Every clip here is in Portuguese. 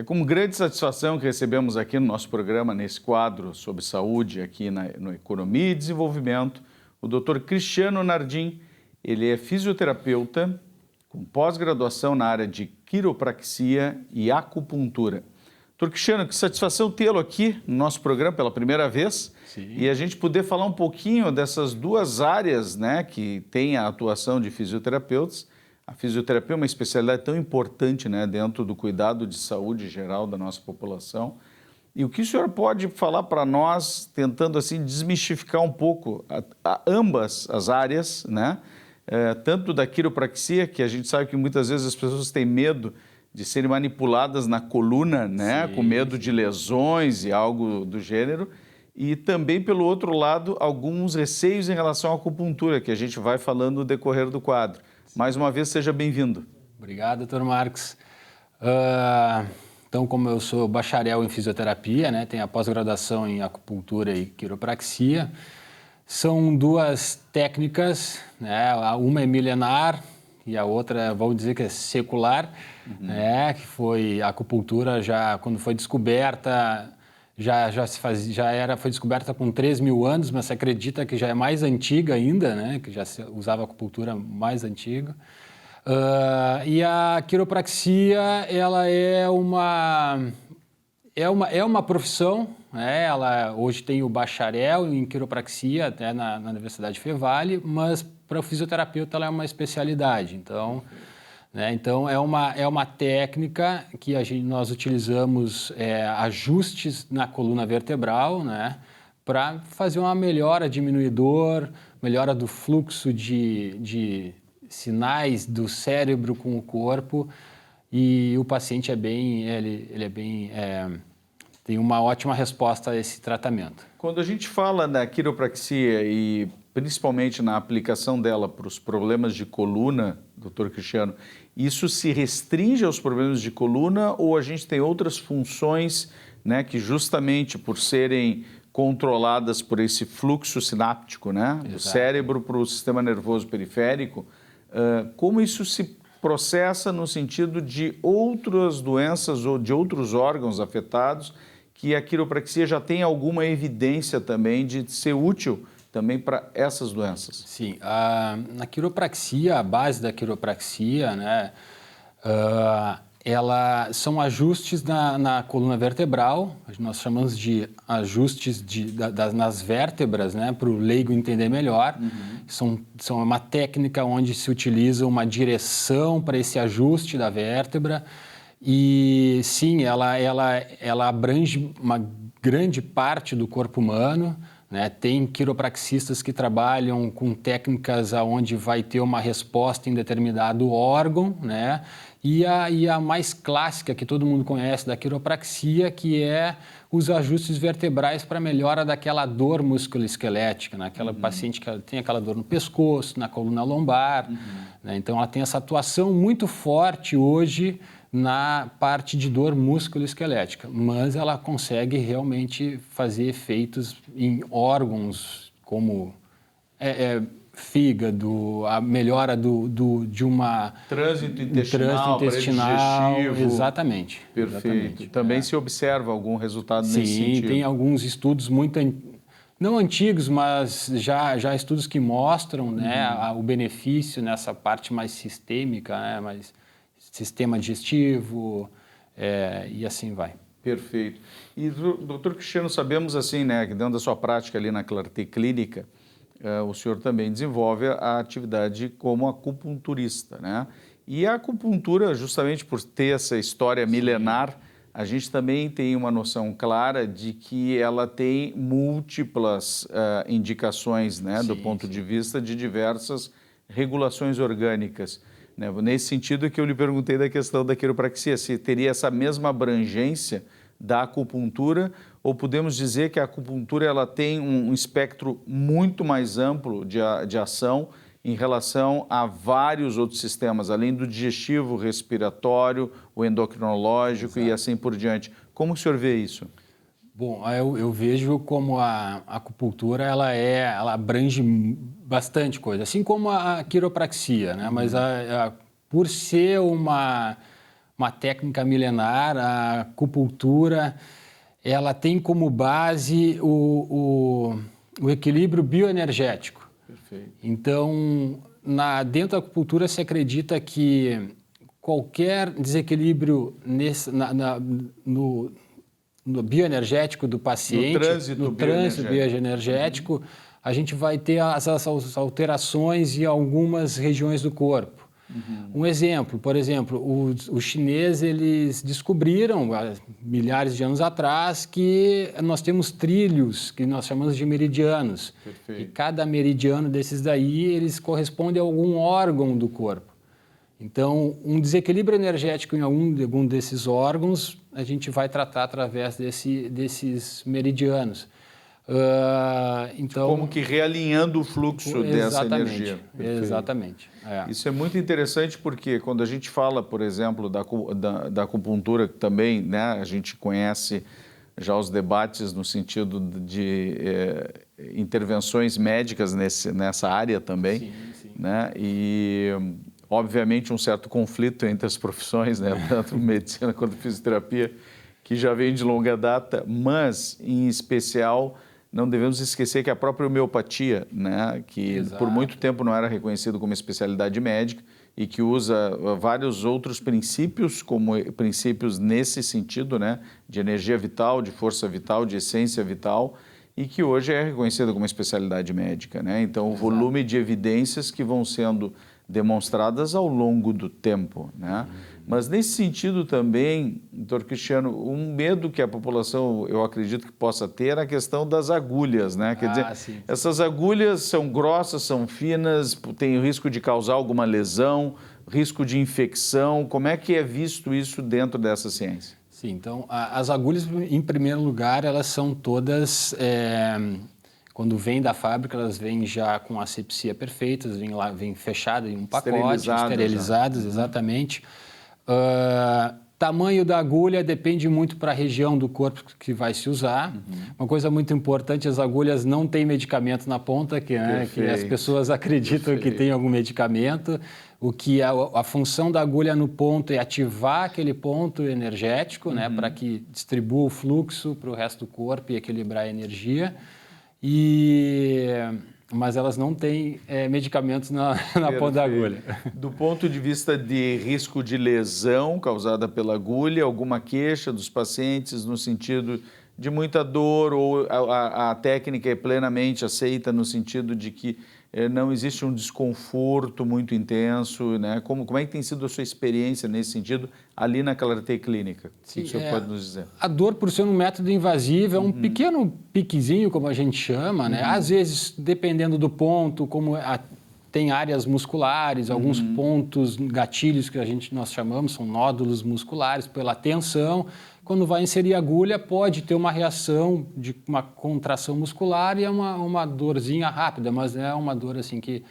com grande satisfação que recebemos aqui no nosso programa, nesse quadro sobre saúde, aqui no Economia e Desenvolvimento, o Dr. Cristiano Nardim. Ele é fisioterapeuta com pós-graduação na área de quiropraxia e acupuntura. Dr. Cristiano, que satisfação tê-lo aqui no nosso programa pela primeira vez. Sim. E a gente poder falar um pouquinho dessas duas áreas, né, que tem a atuação de fisioterapeutas. A fisioterapia é uma especialidade tão importante, né, dentro do cuidado de saúde geral da nossa população. E o que o senhor pode falar para nós, tentando assim desmistificar um pouco ambas as áreas, né? Tanto da quiropraxia, que a gente sabe que muitas vezes as pessoas têm medo de serem manipuladas na coluna, né? Sim, Com medo de lesões e algo do gênero. E também, pelo outro lado, alguns receios em relação à acupuntura, que a gente vai falando no decorrer do quadro. Mais uma vez, seja bem-vindo. Obrigado, Dr. Marcos. Então, como eu sou bacharel em fisioterapia, né, tenho a pós-graduação em acupuntura e quiropraxia, são duas técnicas, né, uma é milenar e a outra, vamos dizer que é secular, né, que foi a acupuntura quando foi descoberta, foi descoberta com 3.000 anos, mas se acredita que já é mais antiga ainda, né? Que já se usava acupuntura mais antiga. E a quiropraxia, ela é uma profissão, né? Ela hoje tem o bacharel em quiropraxia até na Universidade Fevale, mas para o fisioterapeuta ela é uma especialidade. Então, né? Então, é uma técnica que nós utilizamos ajustes na coluna vertebral, né? Para fazer uma melhora, diminuir dor, melhora do fluxo de sinais do cérebro com o corpo, e o paciente tem uma ótima resposta a esse tratamento. Quando a gente fala da quiropraxia e principalmente na aplicação dela para os problemas de coluna, doutor Cristiano, isso se restringe aos problemas de coluna ou a gente tem outras funções, né, que justamente por serem controladas por esse fluxo sináptico, né, do cérebro para o sistema nervoso periférico, como isso se processa no sentido de outras doenças ou de outros órgãos afetados, que a quiropraxia já tem alguma evidência também de ser útil também para essas doenças? Sim, na quiropraxia, a base da quiropraxia, né, são ajustes na coluna vertebral, nós chamamos de ajustes nas vértebras, né, para o leigo entender melhor. São uma técnica onde se utiliza uma direção para esse ajuste da vértebra. E sim, ela abrange uma grande parte do corpo humano, né? Tem quiropraxistas que trabalham com técnicas onde vai ter uma resposta em determinado órgão, né? E a mais clássica que todo mundo conhece da quiropraxia, que é os ajustes vertebrais para melhora daquela dor musculoesquelética, naquela paciente que tem aquela dor no pescoço, na coluna lombar, né? Então ela tem essa atuação muito forte hoje na parte de dor musculoesquelética, mas ela consegue realmente fazer efeitos em órgãos como fígado, a melhora de uma... Trânsito intestinal, digestivo. Exatamente. Perfeito. Exatamente. Também se observa algum resultado nesse sentido? Sim, tem alguns estudos não antigos, mas já estudos que mostram, né, o benefício nessa parte mais sistêmica, né, mais sistema digestivo, e assim vai. Perfeito. E, doutor Cristiano, sabemos assim, né, que dentro da sua prática ali na Clarté Clínica, o senhor também desenvolve a atividade como acupunturista, né? E a acupuntura, justamente por ter essa história milenar, a gente também tem uma noção clara de que ela tem múltiplas indicações, né, do ponto de vista de diversas regulações orgânicas. Nesse sentido que eu lhe perguntei da questão da quiropraxia, se teria essa mesma abrangência da acupuntura, ou podemos dizer que a acupuntura ela tem um espectro muito mais amplo de ação em relação a vários outros sistemas, além do digestivo, respiratório, o endocrinológico e assim por diante. Como o senhor vê isso? Bom, eu vejo como a acupuntura ela abrange bastante coisa, assim como a quiropraxia, né? Mas por ser uma uma técnica milenar, a acupuntura, ela tem como base o equilíbrio bioenergético. Perfeito. Então, dentro da acupuntura se acredita que qualquer desequilíbrio no bioenergético do paciente, no trânsito bioenergético, a gente vai ter as alterações em algumas regiões do corpo. Um exemplo, por exemplo, os chineses eles descobriram, há milhares de anos atrás, que nós temos trilhos, que nós chamamos de meridianos. Perfeito. E cada meridiano desses daí, eles correspondem a algum órgão do corpo. Então, um desequilíbrio energético em algum desses órgãos, a gente vai tratar através desses meridianos. Então, como que realinhando o fluxo dessa energia. Perfeito. Exatamente. Isso é muito interessante porque quando a gente fala, por exemplo, da acupuntura, que também, né, a gente conhece já os debates no sentido de intervenções médicas nessa área também, sim, sim. Né? E obviamente um certo conflito entre as profissões, né, tanto medicina quanto fisioterapia, que já vem de longa data, mas em especial não devemos esquecer que a própria homeopatia, né, que por muito tempo não era reconhecido como especialidade médica e que usa vários outros princípios, como princípios nesse sentido, né, de energia vital, de força vital, de essência vital, e que hoje é reconhecida como especialidade médica, né? Então, o volume de evidências que vão sendo demonstradas ao longo do tempo, né? Mas nesse sentido também, doutor Cristiano, um medo que a população, eu acredito que possa ter, é a questão das agulhas, né? Quer dizer, sim. Essas agulhas são grossas, são finas, tem o risco de causar alguma lesão, risco de infecção. Como é que é visto isso dentro dessa ciência? Sim, então as agulhas, em primeiro lugar, elas são todas, quando vêm da fábrica, elas vêm já com asepsia perfeita, vêm fechadas em um pacote, esterilizadas, exatamente. Tamanho da agulha depende muito para a região do corpo que vai se usar. Uma coisa muito importante, as agulhas não têm medicamento na ponta, que as pessoas acreditam que tem algum medicamento. O que a função da agulha no ponto é ativar aquele ponto energético, né, para que distribua o fluxo para o resto do corpo e equilibrar a energia. Mas elas não têm medicamentos na ponta da agulha. Do ponto de vista de risco de lesão causada pela agulha, alguma queixa dos pacientes no sentido de muita dor ou a técnica é plenamente aceita no sentido de que não existe um desconforto muito intenso, né? Como é que tem sido a sua experiência nesse sentido ali na Clarté Clínica? Sim, o que o senhor pode nos dizer? A dor, por ser um método invasivo, é um pequeno piquezinho, como a gente chama, né? Às vezes, dependendo do ponto, tem áreas musculares, alguns pontos, gatilhos que nós chamamos, são nódulos musculares, pela tensão. Quando vai inserir a agulha, pode ter uma reação de uma contração muscular e é uma dorzinha rápida, mas é uma dor assim que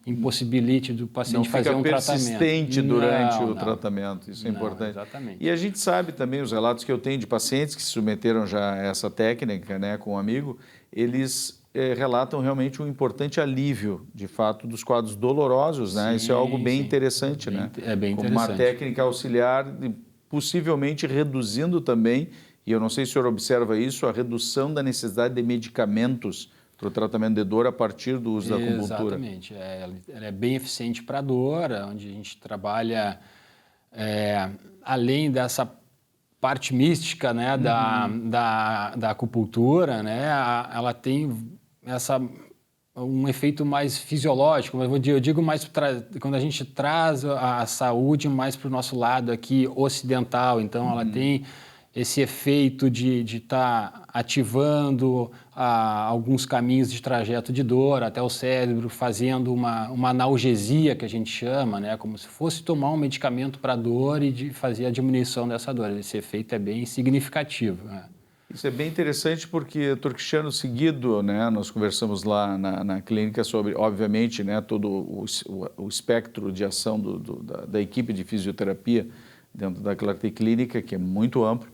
impossibilite do paciente fazer um tratamento. Não fica persistente durante o tratamento, isso é importante. Exatamente. E a gente sabe também, os relatos que eu tenho de pacientes que se submeteram já a essa técnica, né, com um amigo, eles relatam realmente um importante alívio, de fato, dos quadros dolorosos, né? Isso é algo bem interessante, né? É bem interessante. Como uma técnica auxiliar, possivelmente reduzindo também, e eu não sei se o senhor observa isso, a redução da necessidade de medicamentos para o tratamento de dor a partir do uso da acupuntura. Exatamente. Ela é bem eficiente para a dor, onde a gente trabalha, além dessa parte mística, né, da acupuntura, né, ela tem um efeito mais fisiológico, mas eu digo mais quando a gente traz a saúde mais para o nosso lado aqui ocidental, então ela tem esse efeito de estar ativando alguns caminhos de trajeto de dor até o cérebro, fazendo uma analgesia, que a gente chama, né? Como se fosse tomar um medicamento para dor e fazer a diminuição dessa dor. Esse efeito é bem significativo, né? Isso é bem interessante porque, doutor Cristiano, seguido, né, nós conversamos lá na clínica sobre, obviamente, né, todo o espectro de ação da equipe de fisioterapia dentro da Clarté Clínica, que é muito amplo,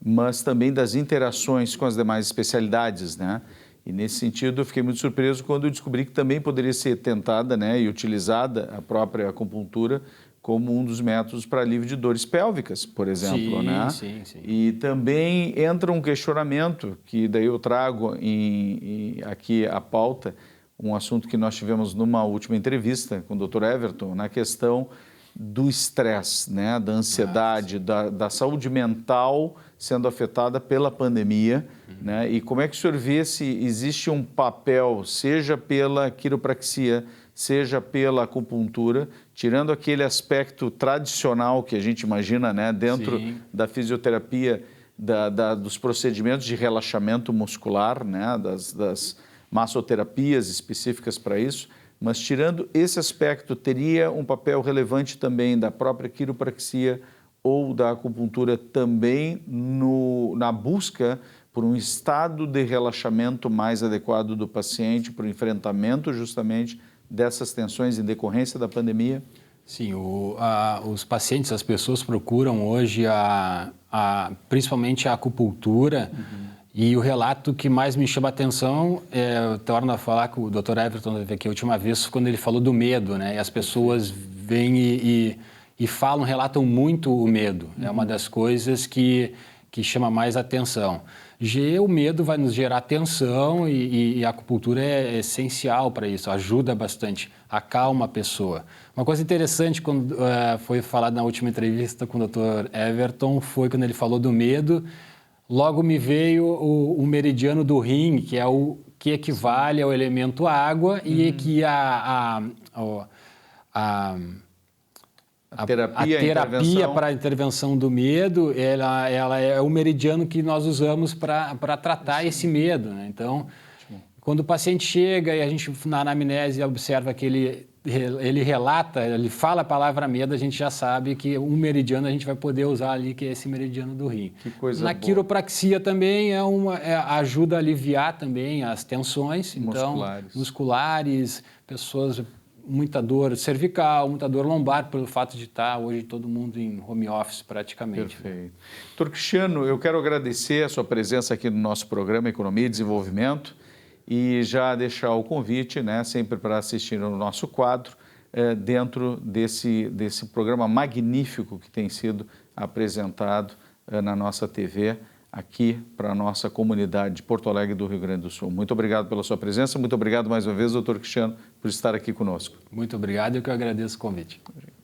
mas também das interações com as demais especialidades, né? E nesse sentido eu fiquei muito surpreso quando eu descobri que também poderia ser tentada, né, e utilizada a própria acupuntura como um dos métodos para alívio de dores pélvicas, por exemplo, sim, né? Sim. E também entra um questionamento, que daí eu trago aqui a pauta, um assunto que nós tivemos numa última entrevista com o Dr. Everton, na questão do estresse, né? Da ansiedade, da saúde mental sendo afetada pela pandemia, né? E como é que o senhor vê se existe um papel, seja pela quiropraxia, seja pela acupuntura, tirando aquele aspecto tradicional que a gente imagina, né, dentro da fisioterapia, dos procedimentos de relaxamento muscular, né, das massoterapias específicas para isso, mas tirando esse aspecto, teria um papel relevante também da própria quiropraxia ou da acupuntura também na busca por um estado de relaxamento mais adequado do paciente, para o enfrentamento justamente dessas tensões em decorrência da pandemia? Sim, os pacientes, as pessoas procuram hoje principalmente a acupuntura. E o relato que mais me chama a atenção, eu torno a falar com o Dr. Everton aqui a última vez, quando ele falou do medo, né? E as pessoas vêm e falam, relatam muito o medo. É uma das coisas que chama mais atenção. O medo vai nos gerar tensão e a acupuntura é essencial para isso, ajuda bastante, acalma a pessoa. Uma coisa interessante, quando foi falado na última entrevista com o Dr. Everton, foi quando ele falou do medo, logo me veio o meridiano do rim, que é o que equivale ao elemento água e que a terapia para a intervenção do medo, ela é o meridiano que nós usamos para tratar esse medo, né? Então, quando o paciente chega e a gente na anamnese observa que ele relata, ele fala a palavra medo, a gente já sabe que um meridiano a gente vai poder usar ali, que é esse meridiano do rim. Que coisa Na boa. Quiropraxia também ajuda a aliviar também as tensões musculares, pessoas, muita dor cervical, muita dor lombar, pelo fato de estar hoje todo mundo em home office praticamente. Perfeito. Dr. Cristiano, eu quero agradecer a sua presença aqui no nosso programa Economia e Desenvolvimento e já deixar o convite, né, sempre para assistir ao nosso quadro, dentro desse programa magnífico que tem sido apresentado na nossa TV, aqui para a nossa comunidade de Porto Alegre do Rio Grande do Sul. Muito obrigado pela sua presença, muito obrigado mais uma vez, doutor Cristiano, por estar aqui conosco. Muito obrigado, eu que agradeço o convite. Obrigado.